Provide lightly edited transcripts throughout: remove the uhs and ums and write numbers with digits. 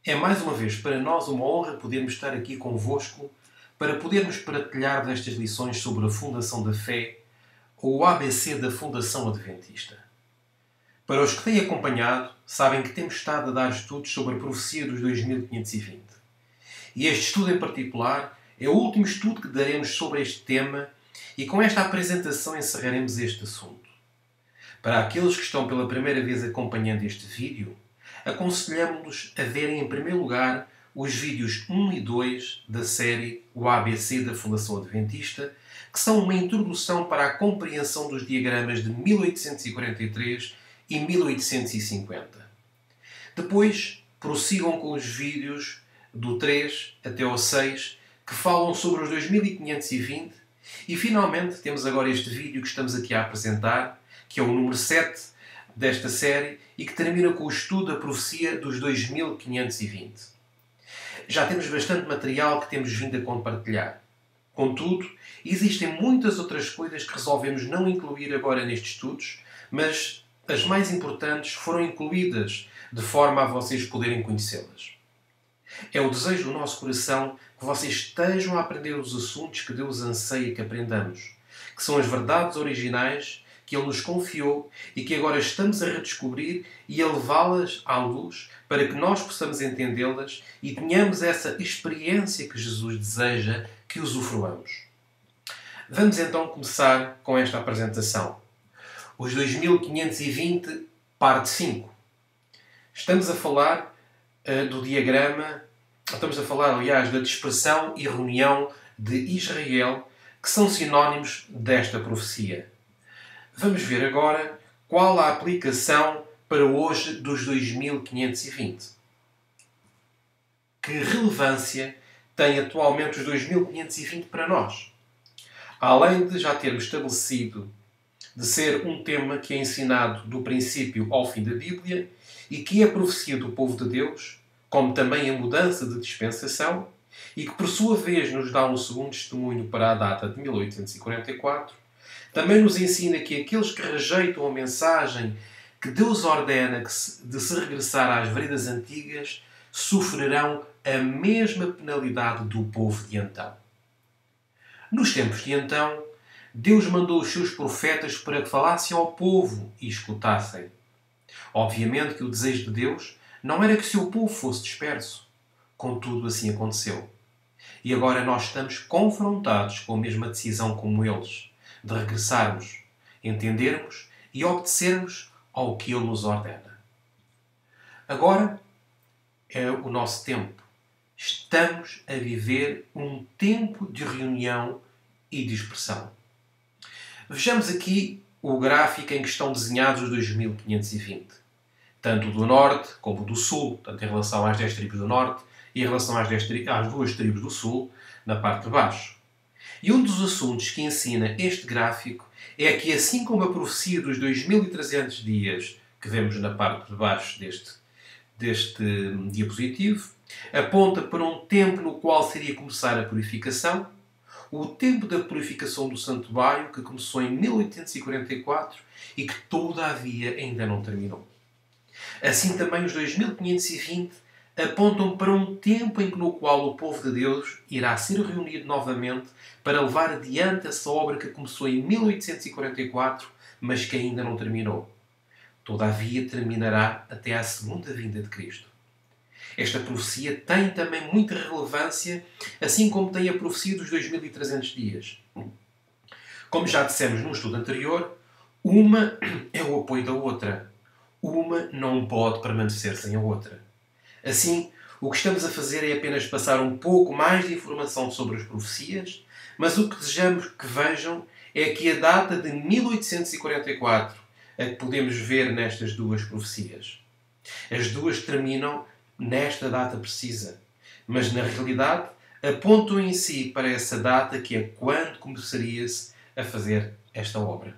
É mais uma vez para nós uma honra podermos estar aqui convosco para podermos partilhar destas lições sobre a fundação da fé ou o ABC da Fundação Adventista. Para os que têm acompanhado, sabem que temos estado a dar estudos sobre a profecia dos 2520. E este estudo em particular é o último estudo que daremos sobre este tema e com esta apresentação encerraremos este assunto. Para aqueles que estão pela primeira vez acompanhando este vídeo, aconselhamos-los a verem em primeiro lugar os vídeos 1 e 2 da série O ABC da Fundação Adventista, que são uma introdução para a compreensão dos diagramas de 1843 e 1850. Depois, prossigam com os vídeos do 3 até ao 6, que falam sobre os 2520, e finalmente temos agora este vídeo que estamos aqui a apresentar, que é o número 7 desta série e que termina com o estudo da profecia dos 2520. Já temos bastante material que temos vindo a compartilhar. Contudo, existem muitas outras coisas que resolvemos não incluir agora nestes estudos, mas as mais importantes foram incluídas de forma a vocês poderem conhecê-las. É o desejo do nosso coração que vocês estejam a aprender os assuntos que Deus anseia que aprendamos, que são as verdades originais que Ele nos confiou e que agora estamos a redescobrir e a levá-las à luz para que nós possamos entendê-las e tenhamos essa experiência que Jesus deseja que usufruamos. Vamos então começar com esta apresentação. Os 2520, parte 5. Estamos a falar do diagrama, estamos a falar, aliás, da dispersão e reunião de Israel, que são sinónimos desta profecia. Vamos ver agora qual a aplicação para hoje dos 2520. Que relevância tem atualmente os 2520 para nós? Além de já termos estabelecido de ser um tema que é ensinado do princípio ao fim da Bíblia e que é a profecia do povo de Deus, como também a mudança de dispensação, e que por sua vez nos dá um segundo testemunho para a data de 1844, também nos ensina que aqueles que rejeitam a mensagem que Deus ordena de se regressar às veredas antigas sofrerão a mesma penalidade do povo de então. Nos tempos de então, Deus mandou os seus profetas para que falassem ao povo e escutassem. Obviamente que o desejo de Deus não era que o seu povo fosse disperso. Contudo, assim aconteceu. E agora nós estamos confrontados com a mesma decisão como eles, de regressarmos, entendermos e obedecermos ao que Ele nos ordena. Agora é o nosso tempo. Estamos a viver um tempo de reunião e dispersão. Vejamos aqui o gráfico em que estão desenhados os 2520. Tanto do norte como do sul, tanto em relação às 10 tribos do norte e em relação às 2 tribos do sul, na parte de baixo. E um dos assuntos que ensina este gráfico é que, assim como a profecia dos 2300 dias que vemos na parte de baixo deste diapositivo, aponta para um tempo no qual seria começar a purificação, o tempo da purificação do santuário, que começou em 1844 e que, todavia, ainda não terminou. Assim também os 2520 apontam para um tempo no qual o povo de Deus irá ser reunido novamente para levar adiante essa obra que começou em 1844, mas que ainda não terminou. Todavia, terminará até à segunda vinda de Cristo. Esta profecia tem também muita relevância, assim como tem a profecia dos 2300 dias. Como já dissemos num estudo anterior, uma é o apoio da outra. Uma não pode permanecer sem a outra. Assim, o que estamos a fazer é apenas passar um pouco mais de informação sobre as profecias, mas o que desejamos que vejam é que a data de 1844 a que podemos ver nestas duas profecias. As duas terminam nesta data precisa, mas na realidade apontam em si para essa data que é quando começaria-se a fazer esta obra.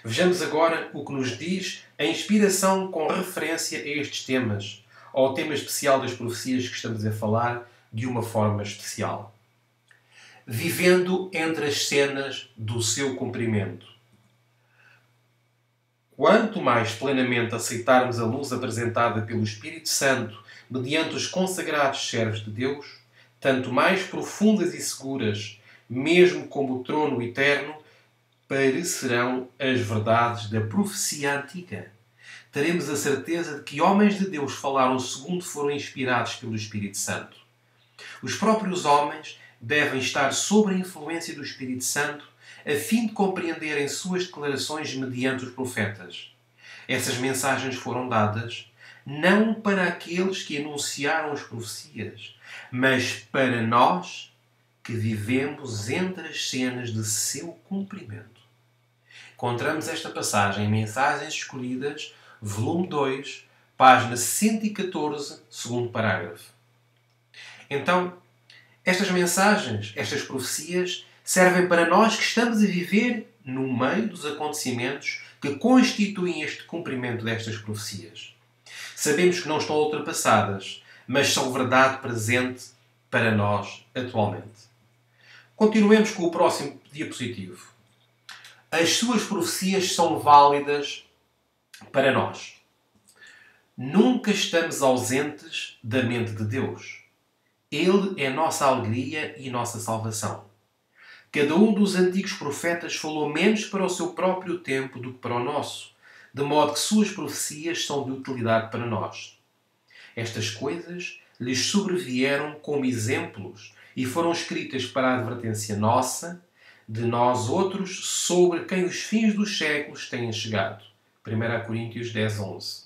Vejamos agora o que nos diz a inspiração com referência a estes temas, ou ao tema especial das profecias que estamos a falar de uma forma especial. Vivendo entre as cenas do seu cumprimento. Quanto mais plenamente aceitarmos a luz apresentada pelo Espírito Santo mediante os consagrados servos de Deus, tanto mais profundas e seguras, mesmo como o trono eterno, parecerão as verdades da profecia antiga. Teremos a certeza de que homens de Deus falaram segundo foram inspirados pelo Espírito Santo. Os próprios homens devem estar sob a influência do Espírito Santo a fim de compreenderem suas declarações mediante os profetas. Essas mensagens foram dadas não para aqueles que anunciaram as profecias, mas para nós que vivemos entre as cenas de seu cumprimento. Encontramos esta passagem em Mensagens Escolhidas, volume 2, página 114, segundo parágrafo. Então, estas mensagens, estas profecias, servem para nós que estamos a viver no meio dos acontecimentos que constituem este cumprimento destas profecias. Sabemos que não estão ultrapassadas, mas são verdade presente para nós atualmente. Continuemos com o próximo diapositivo. As suas profecias são válidas para nós. Nunca estamos ausentes da mente de Deus. Ele é nossa alegria e nossa salvação. Cada um dos antigos profetas falou menos para o seu próprio tempo do que para o nosso, de modo que suas profecias são de utilidade para nós. Estas coisas lhes sobrevieram como exemplos e foram escritas para a advertência nossa, de nós outros, sobre quem os fins dos séculos têm chegado. 1 Coríntios 10, 11.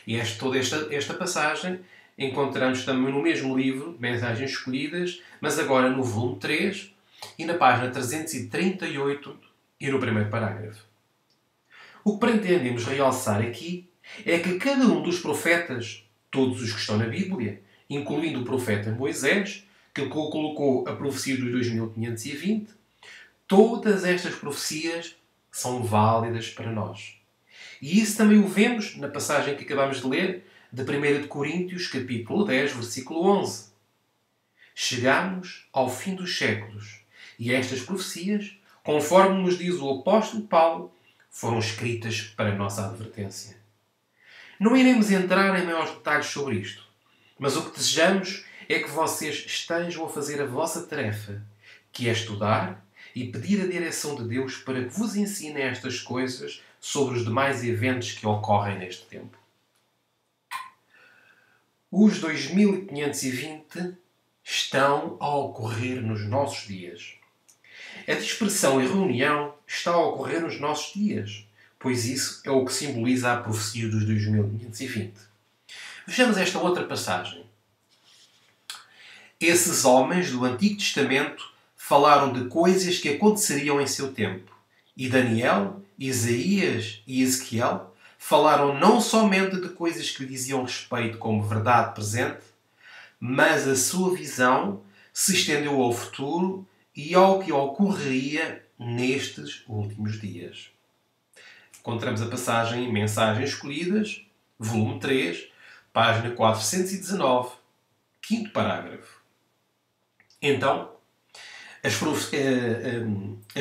E toda esta passagem encontramos também no mesmo livro, Mensagens Escolhidas, mas agora no volume 3 e na página 338 e no primeiro parágrafo. O que pretendemos realçar aqui é que cada um dos profetas, todos os que estão na Bíblia, incluindo o profeta Moisés, que colocou a profecia dos 2520, todas estas profecias são válidas para nós. E isso também o vemos na passagem que acabamos de ler, de 1 Coríntios, capítulo 10, versículo 11. Chegamos ao fim dos séculos, e estas profecias, conforme nos diz o apóstolo Paulo, foram escritas para a nossa advertência. Não iremos entrar em maiores detalhes sobre isto, mas o que desejamos é que vocês estejam a fazer a vossa tarefa, que é estudar e pedir a direção de Deus para que vos ensine estas coisas sobre os demais eventos que ocorrem neste tempo. Os 2520 estão a ocorrer nos nossos dias. A dispersão e reunião está a ocorrer nos nossos dias, pois isso é o que simboliza a profecia dos 2520. Vejamos esta outra passagem. Esses homens do Antigo Testamento falaram de coisas que aconteceriam em seu tempo. E Daniel, Isaías e Ezequiel falaram não somente de coisas que lhe diziam respeito como verdade presente, mas a sua visão se estendeu ao futuro e ao que ocorreria nestes últimos dias. Encontramos a passagem em Mensagens Escolhidas, volume 3, página 419, quinto parágrafo. Então, as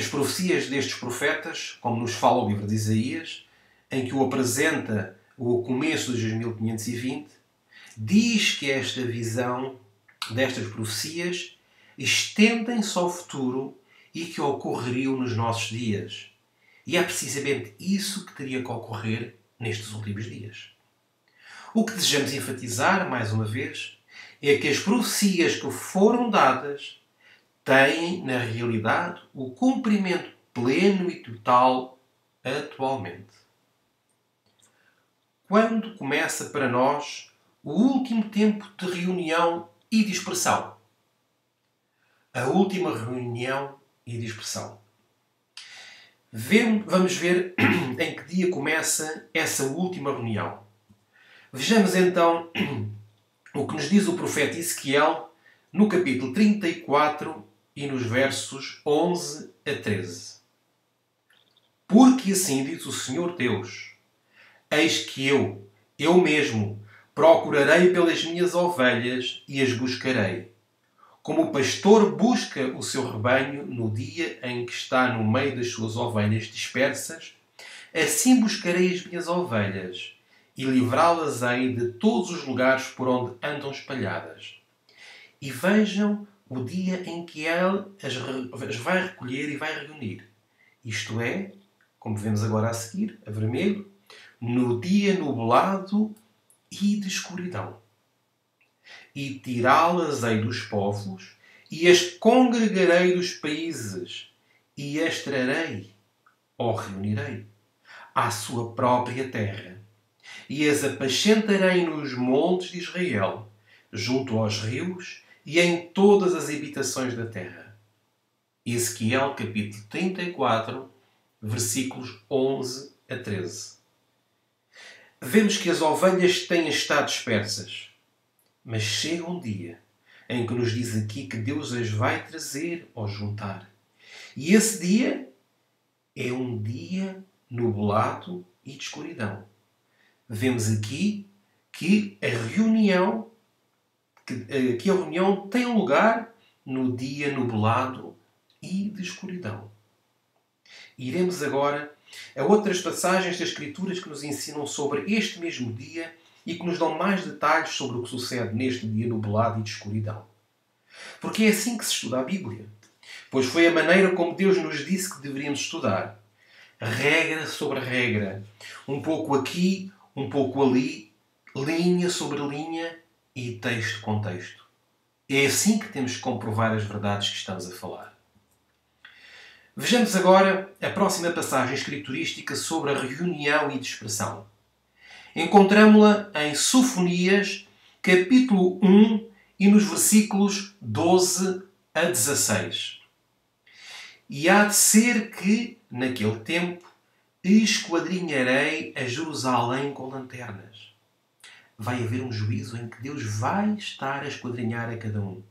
profecias destes profetas, como nos fala o livro de Isaías, em que o apresenta o começo dos 2520, diz que esta visão destas profecias estendem-se ao futuro e que ocorreriam nos nossos dias. E é precisamente isso que teria que ocorrer nestes últimos dias. O que desejamos enfatizar, mais uma vez, é que as profecias que foram dadas têm, na realidade, o cumprimento pleno e total atualmente. Quando começa para nós o último tempo de reunião e dispersão? A última reunião e dispersão. Vamos ver em que dia começa essa última reunião. Vejamos então o que nos diz o profeta Ezequiel no capítulo 34 e nos versos 11 a 13. Porque assim diz o Senhor Deus: eis que eu mesmo, procurarei pelas minhas ovelhas e as buscarei. Como o pastor busca o seu rebanho no dia em que está no meio das suas ovelhas dispersas, assim buscarei as minhas ovelhas, e livrá-las-ei de todos os lugares por onde andam espalhadas. E vejam o dia em que ele as vai recolher e vai reunir. Isto é, como vemos agora a seguir, a vermelho, no dia nublado e de escuridão. E tirá-las-ei dos povos, e as congregarei dos países, e as trarei, ou reunirei, à sua própria terra. E as apacentarei nos montes de Israel, junto aos rios e em todas as habitações da terra. Ezequiel, capítulo 34, versículos 11 a 13. Vemos que as ovelhas têm estado dispersas, mas chega um dia em que nos diz aqui que Deus as vai trazer ou juntar. E esse dia é um dia nublado e de escuridão. Vemos aqui que a reunião tem lugar no dia nublado e de escuridão. Iremos agora a outras passagens das Escrituras que nos ensinam sobre este mesmo dia e que nos dão mais detalhes sobre o que sucede neste dia nublado e de escuridão. Porque é assim que se estuda a Bíblia. Pois foi a maneira como Deus nos disse que deveríamos estudar. Regra sobre regra. Um pouco aqui, um pouco ali, linha sobre linha e texto com texto. É assim que temos que comprovar as verdades que estamos a falar. Vejamos agora a próxima passagem escriturística sobre a reunião e dispersão. Encontramo-la em Sofonias, capítulo 1, e nos versículos 12 a 16. E há de ser que, naquele tempo, esquadrinharei a Jerusalém com lanternas. Vai haver um juízo em que Deus vai estar a esquadrinhar a cada um.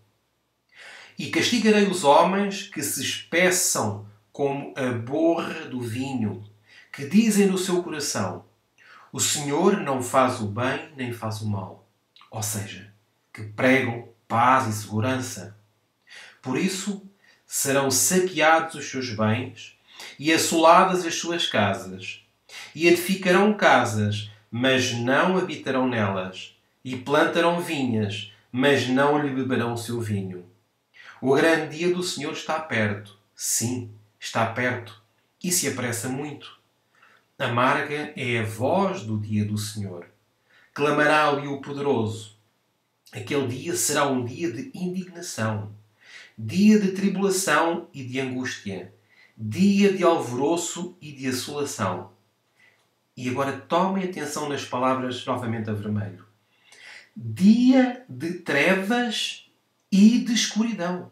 E castigarei os homens que se espeçam como a borra do vinho, que dizem no seu coração: o Senhor não faz o bem nem faz o mal. Ou seja, que pregam paz e segurança. Por isso, serão saqueados os seus bens e assoladas as suas casas. E edificarão casas, mas não habitarão nelas. E plantarão vinhas, mas não lhe beberão o seu vinho. O grande dia do Senhor está perto. Sim, está perto. E se apressa muito. Amarga é a voz do dia do Senhor. Clamará-lhe o poderoso. Aquele dia será um dia de indignação, dia de tribulação e de angústia, dia de alvoroço e de assolação. E agora tomem atenção nas palavras novamente a vermelho. Dia de trevas e de escuridão,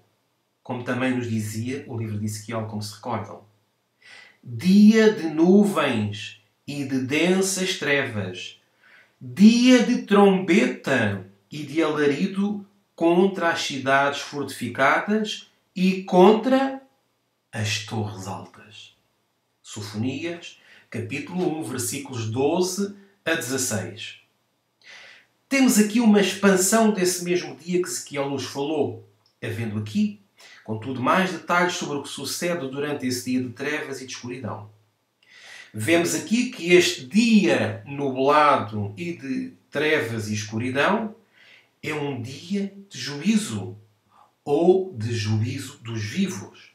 como também nos dizia o livro de Ezequiel, como se recordam. Dia de nuvens e de densas trevas, dia de trombeta e de alarido contra as cidades fortificadas e contra as torres altas. Sofonias, capítulo 1, versículos 12 a 16. Temos aqui uma expansão desse mesmo dia que Ezequiel nos falou, havendo aqui, contudo, mais detalhes sobre o que sucede durante esse dia de trevas e de escuridão. Vemos aqui que este dia nublado e de trevas e escuridão é um dia de juízo, ou de juízo dos vivos.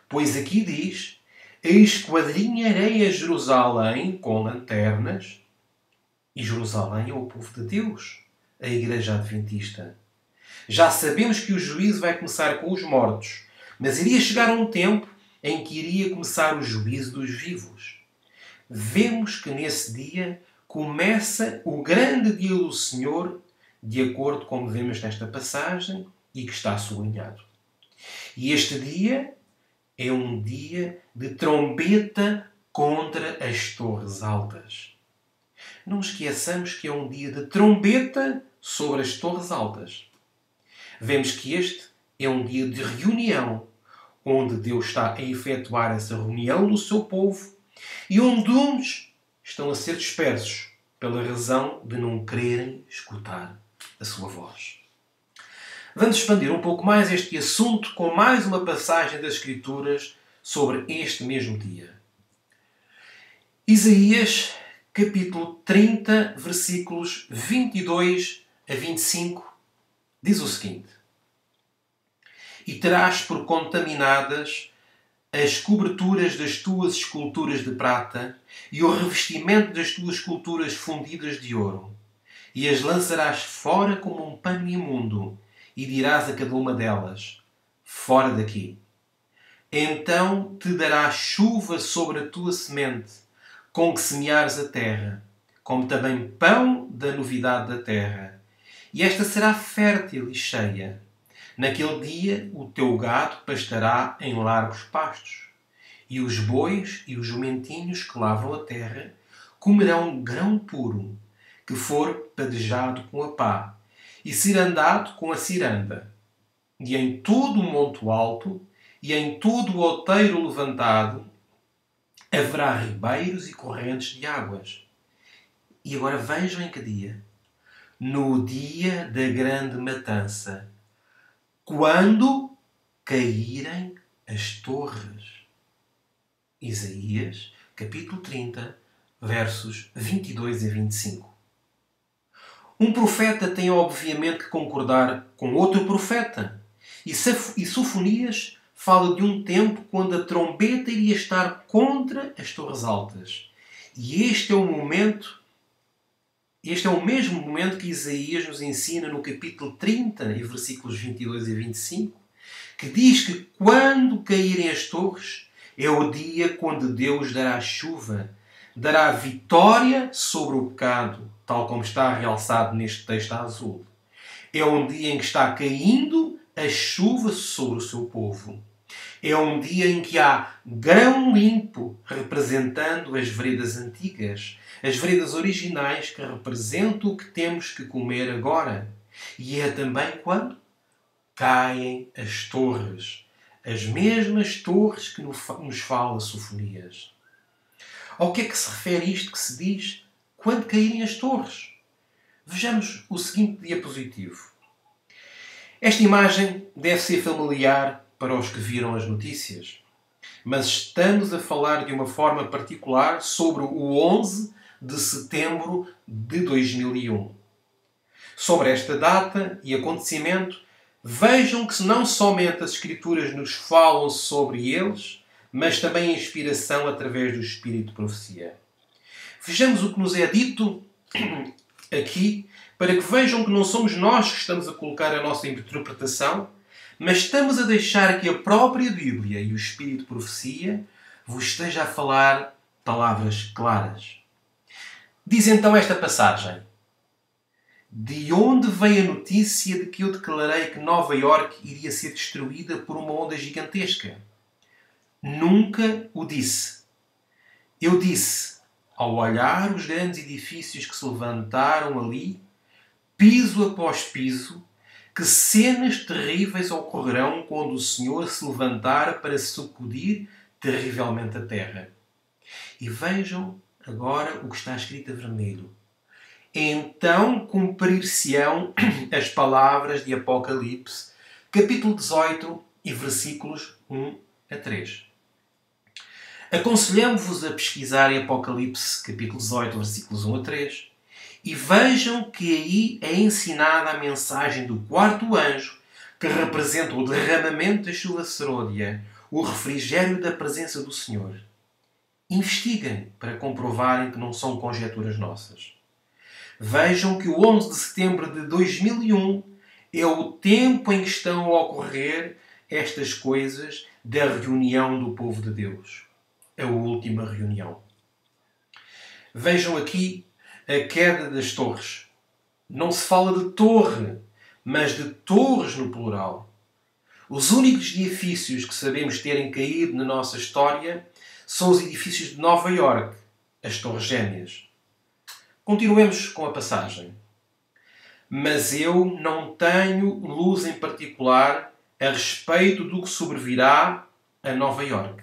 Pois aqui diz: esquadrinharei a Jerusalém com lanternas. E Jerusalém é o povo de Deus, a Igreja Adventista. Já sabemos que o juízo vai começar com os mortos, mas iria chegar um tempo em que iria começar o juízo dos vivos. Vemos que nesse dia começa o grande dia do Senhor, de acordo com vemos nesta passagem e que está sublinhado. E este dia é um dia de trombeta contra as torres altas. Não esqueçamos que é um dia de trombeta sobre as torres altas. Vemos que este é um dia de reunião, onde Deus está a efetuar essa reunião do seu povo e onde uns estão a ser dispersos pela razão de não quererem escutar a sua voz. Vamos expandir um pouco mais este assunto com mais uma passagem das Escrituras sobre este mesmo dia. Isaías, capítulo 30, versículos 22 a 25, diz o seguinte: E terás por contaminadas as coberturas das tuas esculturas de prata e o revestimento das tuas esculturas fundidas de ouro, e as lançarás fora como um pano imundo, e dirás a cada uma delas: fora daqui. Então te dará chuva sobre a tua semente, com que semeares a terra, como também pão da novidade da terra. E esta será fértil e cheia. Naquele dia o teu gado pastará em largos pastos, e os bois e os jumentinhos que lavram a terra comerão grão puro, que for padejado com a pá, e cirandado com a ciranda. E em todo o monte alto, e em todo o outeiro levantado, haverá ribeiros e correntes de águas. E agora vejam em que dia. No dia da grande matança, quando caírem as torres. Isaías, capítulo 30, versos 22 a 25. Um profeta tem obviamente que concordar com outro profeta. E Sofonias fala de um tempo quando a trombeta iria estar contra as torres altas. E este é o mesmo momento que Isaías nos ensina no capítulo 30, e versículos 22 e 25, que diz que quando caírem as torres, é o dia quando Deus dará chuva, dará vitória sobre o pecado, tal como está realçado neste texto azul. É um dia em que está caindo a chuva sobre o seu povo. É um dia em que há grão limpo representando as veredas antigas, as veredas originais que representam o que temos que comer agora. E é também quando caem as torres, as mesmas torres que nos fala Sofonias. Ao que é que se refere isto que se diz quando caírem as torres? Vejamos o seguinte diapositivo. Esta imagem deve ser familiar para os que viram as notícias, mas estamos a falar de uma forma particular sobre o 11 de setembro de 2001. Sobre esta data e acontecimento, vejam que não somente as Escrituras nos falam sobre eles, mas também a inspiração através do Espírito de Profecia. Vejamos o que nos é dito aqui, para que vejam que não somos nós que estamos a colocar a nossa interpretação, mas estamos a deixar que a própria Bíblia e o Espírito de Profecia vos esteja a falar palavras claras. Diz então esta passagem: de onde vem a notícia de que eu declarei que Nova Iorque iria ser destruída por uma onda gigantesca? Nunca o disse. Eu disse, ao olhar os grandes edifícios que se levantaram ali, piso após piso, que cenas terríveis ocorrerão quando o Senhor se levantar para sacudir terrivelmente a terra. E vejam agora o que está escrito a vermelho. Então cumprir-se-ão as palavras de Apocalipse, capítulo 18 e versículos 1 a 3. Aconselhamo-vos a pesquisar em Apocalipse, capítulo 18, versículos 1 a 3, e vejam que aí é ensinada a mensagem do quarto anjo, que representa o derramamento da chuva serôdia, o refrigério da presença do Senhor. Investiguem para comprovarem que não são conjecturas nossas. Vejam que o 11 de setembro de 2001 é o tempo em que estão a ocorrer estas coisas da reunião do povo de Deus. A última reunião. Vejam aqui a queda das torres. Não se fala de torre, mas de torres no plural. Os únicos edifícios que sabemos terem caído na nossa história são os edifícios de Nova Iorque, as Torres Gêmeas. Continuemos com a passagem. Mas eu não tenho luz em particular a respeito do que sobrevirá a Nova Iorque.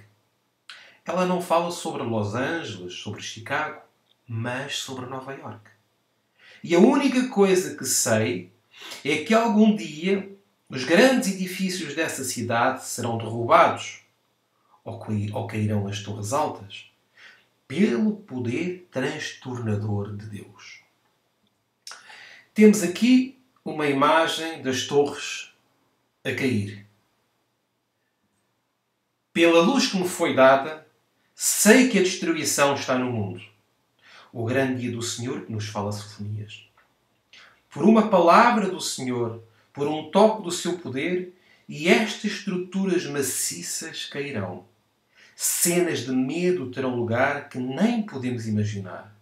Ela não fala sobre Los Angeles, sobre Chicago, mas sobre Nova Iorque. E a única coisa que sei é que algum dia os grandes edifícios dessa cidade serão derrubados ou cairão as torres altas. pelo poder transtornador de Deus. Temos aqui uma imagem das torres a cair. Pela luz que me foi dada, sei que a destruição está no mundo. O grande dia do Senhor que nos fala Sofonias. Por uma palavra do Senhor, por um toque do seu poder, e estas estruturas maciças cairão. Cenas de medo terão lugar que nem podemos imaginar.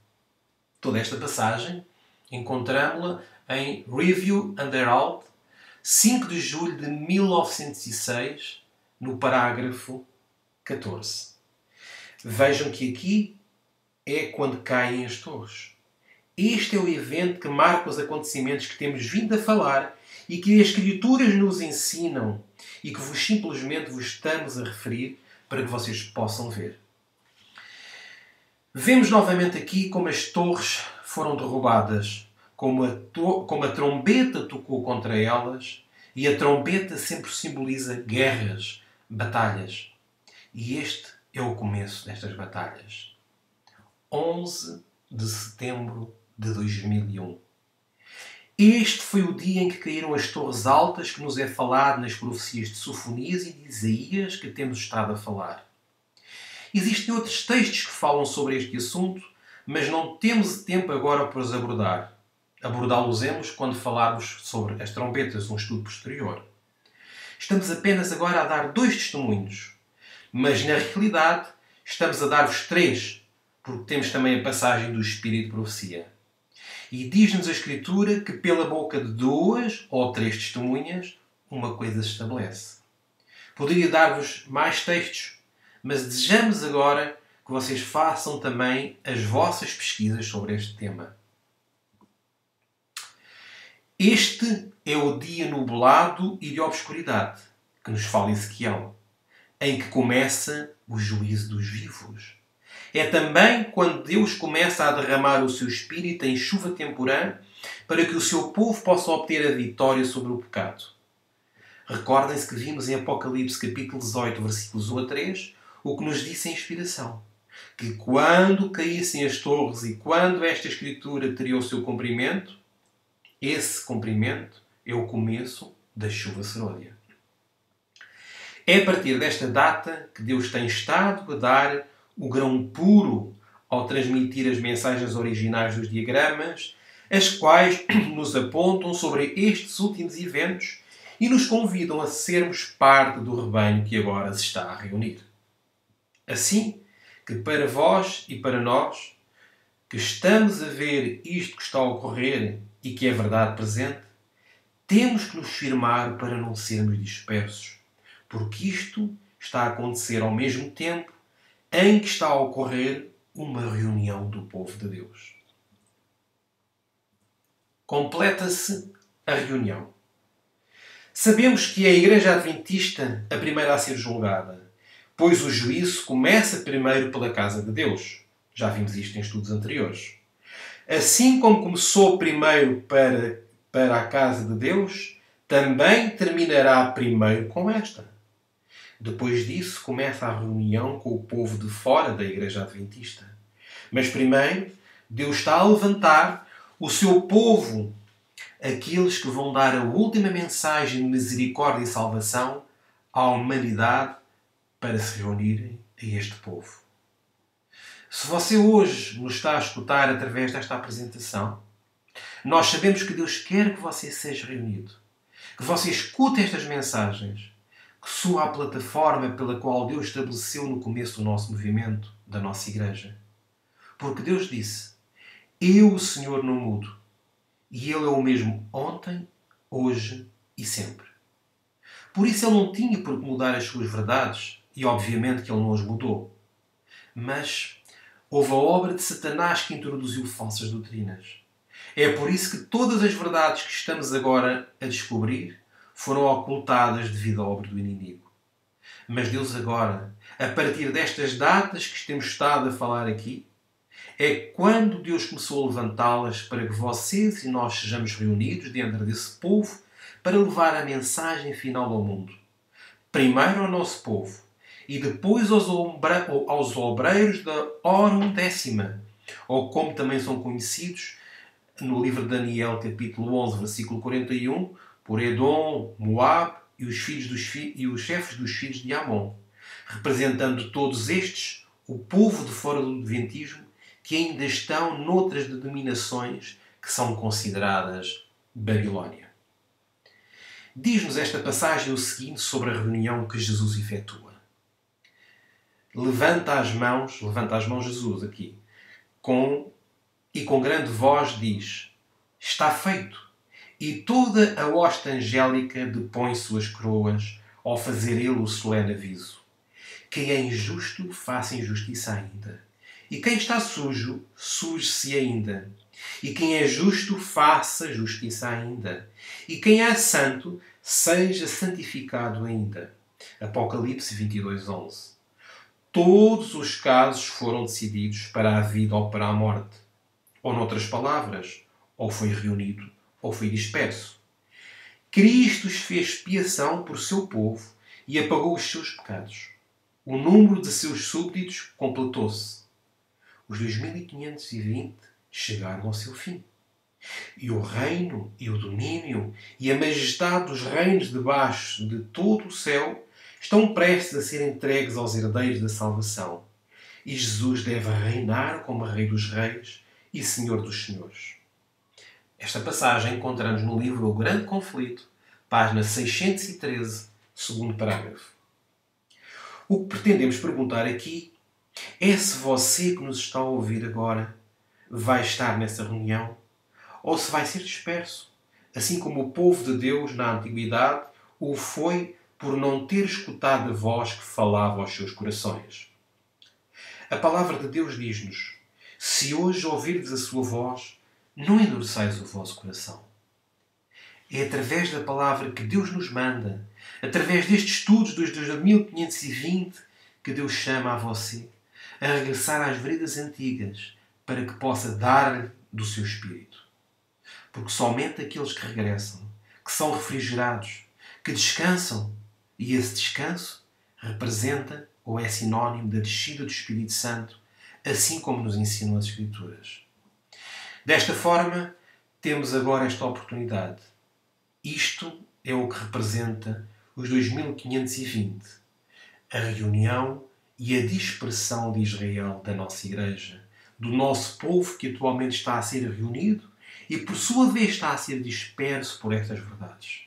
Toda esta passagem encontramos-la em Review and Herald, 5 de julho de 1906, no parágrafo 14. Vejam que aqui é quando caem as torres. Este é o evento que marca os acontecimentos que temos vindo a falar e que as Escrituras nos ensinam e que simplesmente vos estamos a referir para que vocês possam ver. Vemos novamente aqui como as torres foram derrubadas, como a trombeta tocou contra elas, e a trombeta sempre simboliza guerras, batalhas. E este é o começo destas batalhas. 11 de setembro de 2001. Este foi o dia em que caíram as torres altas que nos é falado nas profecias de Sofonias e de Isaías que temos estado a falar. Existem outros textos que falam sobre este assunto, mas não temos tempo agora para os abordar. Abordá-los-emos quando falarmos sobre as trombetas, um estudo posterior. Estamos apenas agora a dar 2 testemunhos, mas na realidade estamos a dar-vos 3, porque temos também a passagem do Espírito de Profecia. E diz-nos a Escritura que pela boca de 2 ou 3 testemunhas uma coisa se estabelece. Poderia dar-vos mais textos, mas desejamos agora que vocês façam também as vossas pesquisas sobre este tema. Este é o dia nublado e de obscuridade, que nos fala Ezequiel, em que começa o juízo dos vivos. É também quando Deus começa a derramar o seu Espírito em chuva temporã para que o seu povo possa obter a vitória sobre o pecado. Recordem-se que vimos em Apocalipse capítulo 18, versículos 1 a 3, o que nos disse a inspiração. Que quando caíssem as torres e quando esta Escritura teria o seu cumprimento, esse cumprimento é o começo da chuva serôdia. É a partir desta data que Deus tem estado a dar o grão puro ao transmitir as mensagens originais dos diagramas, as quais nos apontam sobre estes últimos eventos e nos convidam a sermos parte do rebanho que agora se está a reunir. Assim que para vós e para nós, que estamos a ver isto que está a ocorrer e que é verdade presente, temos que nos firmar para não sermos dispersos, porque isto está a acontecer ao mesmo tempo em que está a ocorrer uma reunião do povo de Deus. Completa-se a reunião. Sabemos que é a Igreja Adventista a primeira a ser julgada, pois o juízo começa primeiro pela casa de Deus. Já vimos isto em estudos anteriores. Assim como começou primeiro para a casa de Deus, também terminará primeiro com esta. Depois disso, começa a reunião com o povo de fora da Igreja Adventista. Mas primeiro, Deus está a levantar o seu povo, aqueles que vão dar a última mensagem de misericórdia e salvação à humanidade para se reunirem a este povo. Se você hoje nos está a escutar através desta apresentação, nós sabemos que Deus quer que você seja reunido, que você escute estas mensagens, que soa a plataforma pela qual Deus estabeleceu no começo do nosso movimento, da nossa igreja. Porque Deus disse, eu, o Senhor, não mudo. E Ele é o mesmo ontem, hoje e sempre. Por isso Ele não tinha por que mudar as suas verdades, e obviamente que Ele não as mudou. Mas houve a obra de Satanás que introduziu falsas doutrinas. É por isso que todas as verdades que estamos agora a descobrir foram ocultadas devido à obra do inimigo. Mas Deus agora, a partir destas datas que temos estado a falar aqui, é quando Deus começou a levantá-las para que vocês e nós sejamos reunidos dentro desse povo para levar a mensagem final ao mundo. Primeiro ao nosso povo e depois aos obreiros da hora undécima, ou como também são conhecidos no livro de Daniel, capítulo 11, versículo 41, por Edom, Moab e os chefes dos filhos de Amon, representando todos estes o povo de fora do adventismo que ainda estão noutras denominações que são consideradas Babilónia. Diz-nos esta passagem o seguinte sobre a reunião que Jesus efetua. Levanta as mãos Jesus aqui, e com grande voz diz: está feito. E toda a hoste angélica depõe suas coroas ao fazer ele o solene aviso. Quem é injusto, faça injustiça ainda. E quem está sujo, suje-se ainda. E quem é justo, faça justiça ainda. E quem é santo, seja santificado ainda. Apocalipse 22:11. Todos os casos foram decididos para a vida ou para a morte. Ou, noutras palavras, ou foi reunido ou foi disperso. Cristo fez expiação por seu povo e apagou os seus pecados. O número de seus súbditos completou-se. Os 2520 chegaram ao seu fim. E o reino e o domínio e a majestade dos reinos debaixo de todo o céu estão prestes a ser entregues aos herdeiros da salvação. E Jesus deve reinar como Rei dos Reis e Senhor dos Senhores. Esta passagem encontramos no livro O Grande Conflito, página 613, segundo parágrafo. O que pretendemos perguntar aqui é se você que nos está a ouvir agora vai estar nessa reunião ou se vai ser disperso, assim como o povo de Deus na Antiguidade o foi por não ter escutado a voz que falava aos seus corações. A palavra de Deus diz-nos: se hoje ouvirdes a sua voz, não endureçais o vosso coração. É através da palavra que Deus nos manda, através destes estudos dos 2520, que Deus chama a você a regressar às veredas antigas para que possa dar-lhe do seu Espírito. Porque somente aqueles que regressam, que são refrigerados, que descansam, e esse descanso representa ou é sinónimo da descida do Espírito Santo, assim como nos ensinam as Escrituras. Desta forma, temos agora esta oportunidade. Isto é o que representa os 2520, a reunião e a dispersão de Israel da nossa Igreja, do nosso povo que atualmente está a ser reunido e, por sua vez, está a ser disperso por estas verdades.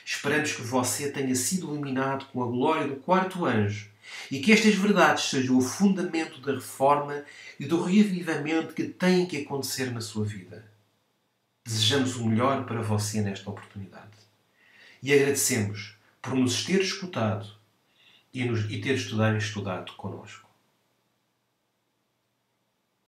Esperamos que você tenha sido iluminado com a glória do quarto anjo e que estas verdades sejam o fundamento da reforma e do reavivamento que tem que acontecer na sua vida. Desejamos o melhor para você nesta oportunidade. E agradecemos por nos ter escutado e ter estudado connosco.